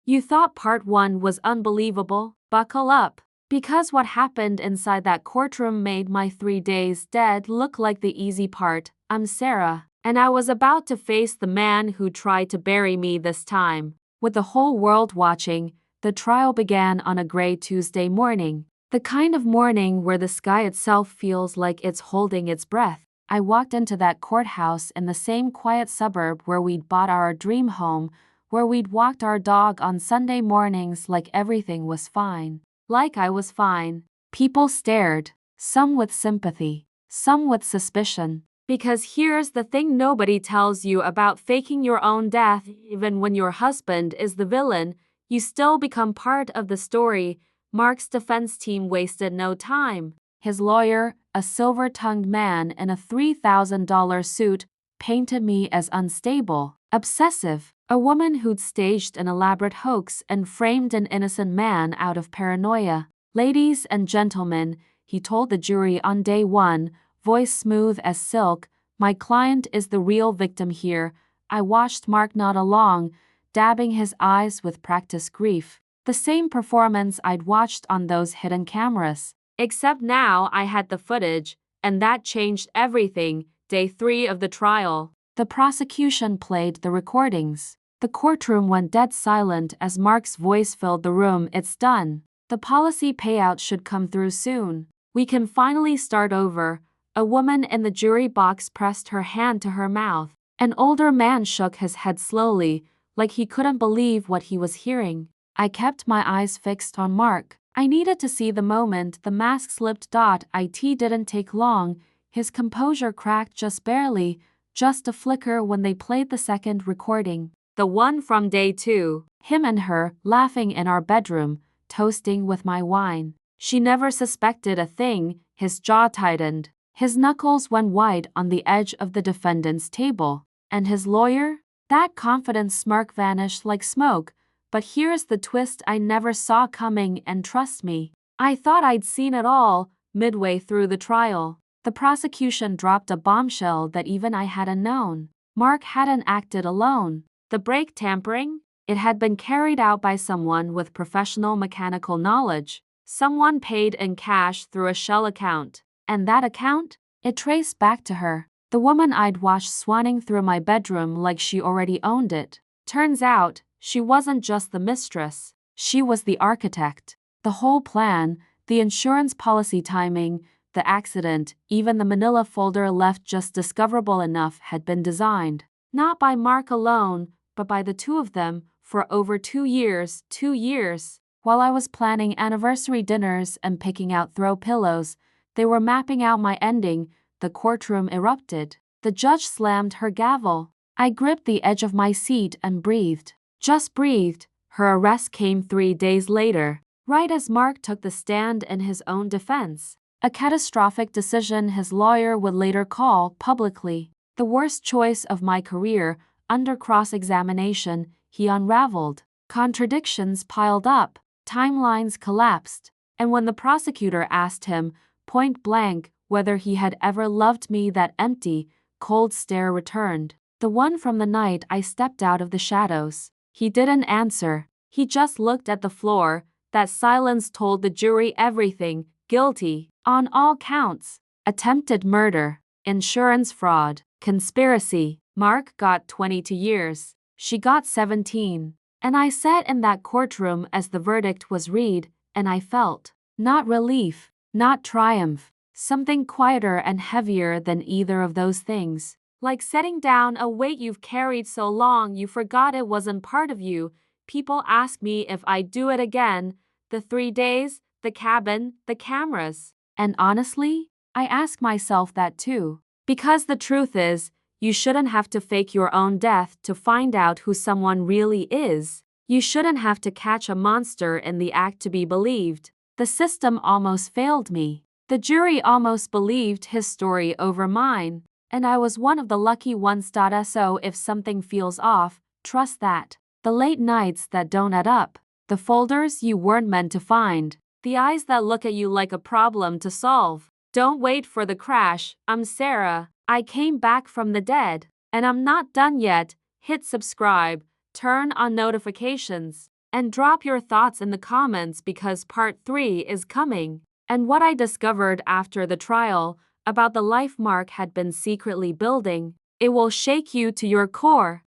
You thought part 1 was unbelievable? Buckle up. Because what happened inside that courtroom made my 3 days dead look like the easy part. I'm Sarah, and I was about to face the man who tried to bury me this time. With the whole world watching, the trial began on a gray Tuesday morning. The kind of morning where the sky itself feels like it's holding its breath. I walked into that courthouse in the same quiet suburb where we'd bought our dream home, where we'd walked our dog on Sunday mornings like everything was fine. Like I was fine. People stared, some with sympathy, some with suspicion. Because here's the thing nobody tells you about faking your own death. Even when your husband is the villain, you still become part of the story. Mark's defense team wasted no time. His lawyer, a silver-tongued man in a $3,000 suit, painted me as unstable, obsessive, a woman who'd staged an elaborate hoax and framed an innocent man out of paranoia. Ladies and gentlemen, he told the jury on day 1, voice smooth as silk, my client is the real victim here. I watched Mark nod along, dabbing his eyes with practiced grief. The same performance I'd watched on those hidden cameras. Except now I had the footage, and that changed everything. Day 3 of the trial. The prosecution played the recordings. The courtroom went dead silent as Mark's voice filled the room. It's done. The policy payout should come through soon. We can finally start over. A woman in the jury box pressed her hand to her mouth. An older man shook his head slowly, like he couldn't believe what he was hearing. I kept my eyes fixed on Mark. I needed to see the moment the mask slipped. It didn't take long. His composure cracked just barely, just a flicker when they played the second recording. The one from day 2. Him and her, laughing in our bedroom, toasting with my wine. She never suspected a thing. His jaw tightened. His knuckles went white on the edge of the defendant's table. And his lawyer? That confident smirk vanished like smoke. But here's the twist I never saw coming, and trust me, I thought I'd seen it all. Midway through the trial, the prosecution dropped a bombshell that even I hadn't known. Mark hadn't acted alone. The brake tampering? It had been carried out by someone with professional mechanical knowledge. Someone paid in cash through a shell account. And that account? It traced back to her. The woman I'd watched swanning through my bedroom like she already owned it. Turns out, she wasn't just the mistress. She was the architect. The whole plan, the insurance policy timing, the accident, even the manila folder left just discoverable enough had been designed. Not by Mark alone, but by the two of them, for over 2 years. 2 years. While I was planning anniversary dinners and picking out throw pillows, they were mapping out my ending. The courtroom erupted. The judge slammed her gavel. I gripped the edge of my seat and breathed. Just breathed. Her arrest came 3 days later, right as Mark took the stand in his own defense. A catastrophic decision his lawyer would later call publicly the worst choice of my career. Under cross-examination, he unraveled. Contradictions piled up, timelines collapsed, and when the prosecutor asked him, point blank, whether he had ever loved me, that empty, cold stare returned. The one from the night I stepped out of the shadows. He didn't answer. He just looked at the floor. That silence told the jury everything. Guilty, on all counts. Attempted murder, insurance fraud, conspiracy. Mark got 22 years. She got 17. And I sat in that courtroom as the verdict was read, and I felt, not relief, not triumph, something quieter and heavier than either of those things. Like setting down a weight you've carried so long you forgot it wasn't part of you. People ask me if I'd do it again. The 3 days, the cabin, the cameras. And honestly, I ask myself that too. Because the truth is, you shouldn't have to fake your own death to find out who someone really is. You shouldn't have to catch a monster in the act to be believed. The system almost failed me. The jury almost believed his story over mine. And I was one of the lucky ones. So if something feels off, trust that. The late nights that don't add up. The folders you weren't meant to find. The eyes that look at you like a problem to solve. Don't wait for the crash. I'm Sarah. I came back from the dead. And I'm not done yet. Hit subscribe. Turn on notifications. And drop your thoughts in the comments because part 3 is coming. And what I discovered after the trial about the life Mark had been secretly building, it will shake you to your core.